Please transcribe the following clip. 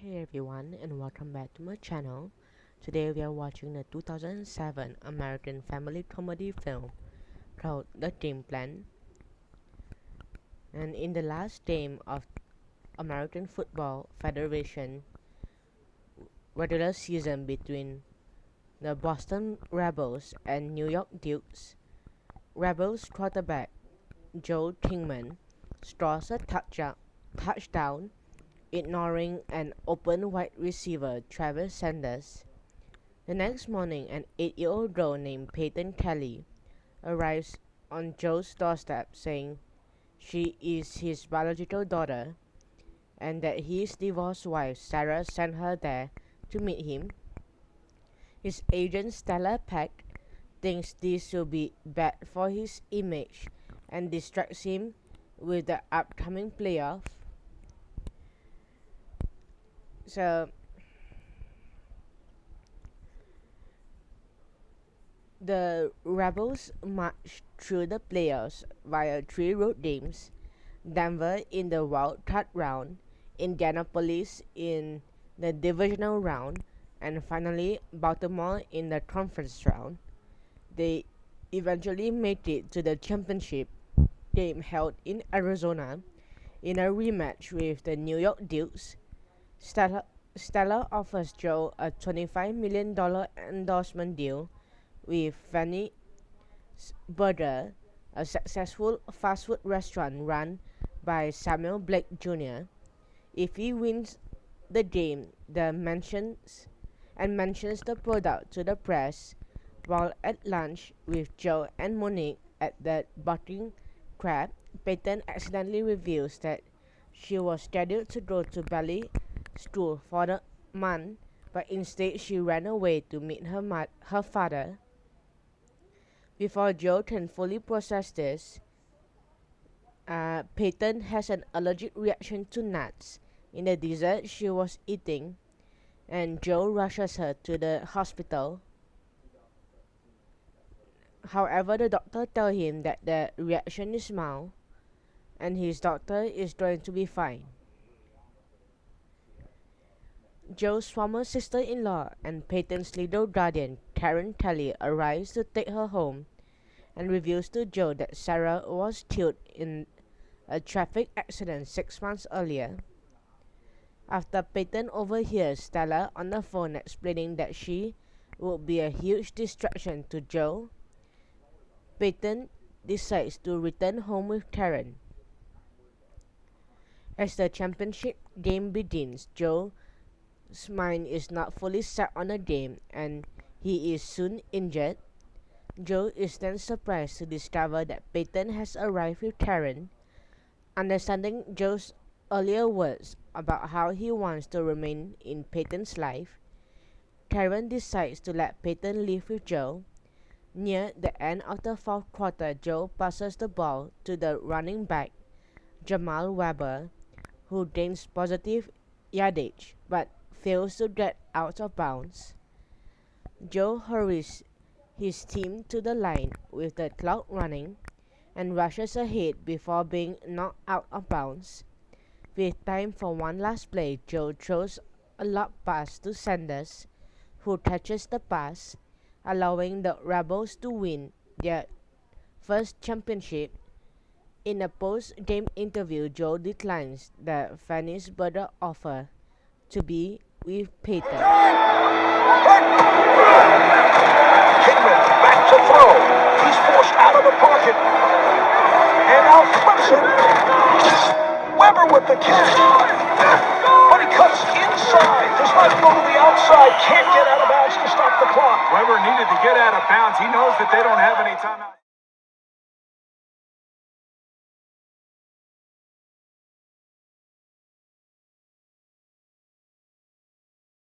Hey everyone, and welcome back to my channel. Today we are watching the 2007 American family comedy film called The Game Plan. And in the last game of American Football Federation regular season between the Boston Rebels and New York Dukes, Rebels quarterback Joe Kingman scores a touchdown, ignoring an open wide receiver Travis Sanders. The next morning, an 8-year-old girl named Peyton Kelly arrives on Joe's doorstep saying she is his biological daughter and that his divorced wife Sarah sent her there to meet him. His agent Stella Peck thinks this will be bad for his image and distracts him with the upcoming playoff. So the Rebels marched through the playoffs via 3 road games: Denver in the wild card round, Indianapolis in the divisional round, and finally Baltimore in the conference round. They eventually made it to the championship game held in Arizona in a rematch with the New York Dukes. Stella offers Joe a $25 million endorsement deal with Fanny's Burger, a successful fast food restaurant run by Samuel Blake Jr. if he wins the game mentions the product to the press. While at lunch with Joe and Monique at the Barking Crab, Peyton accidentally reveals that she was scheduled to go to ballet school for the month, but instead she ran away to meet her father. Before Joe can fully process this, Peyton has an allergic reaction to nuts in the dessert she was eating, and Joe rushes her to the hospital. However, the doctor tells him that the reaction is mild, and his daughter is going to be fine. Joe's former sister-in-law and Peyton's legal guardian, Karen Kelly, arrives to take her home and reveals to Joe that Sarah was killed in a traffic accident 6 months earlier. After Peyton overhears Stella on the phone explaining that she would be a huge distraction to Joe, Peyton decides to return home with Karen. As the championship game begins, Joe's mind is not fully set on the game and he is soon injured. Joe is then surprised to discover that Peyton has arrived with Karen. Understanding Joe's earlier words about how he wants to remain in Peyton's life, Karen decides to let Peyton live with Joe. Near the end of the fourth quarter, Joe passes the ball to the running back, Jamal Weber, who gains positive yardage but fails to get out of bounds. Joe hurries his team to the line with the clock running and rushes ahead before being knocked out of bounds. With time for one last play, Joe throws a lob pass to Sanders, who catches the pass, allowing the Rebels to win their first championship. In a post-game interview, Joe declines the Fanny's Burger offer to be with Peyton. Kingman back to throw. He's forced out of the pocket. And now flips it. Weber with the catch. But he cuts inside. Does not go to the outside. Can't get out of bounds to stop the clock. Weber needed to get out of bounds. He knows that they don't have any timeout.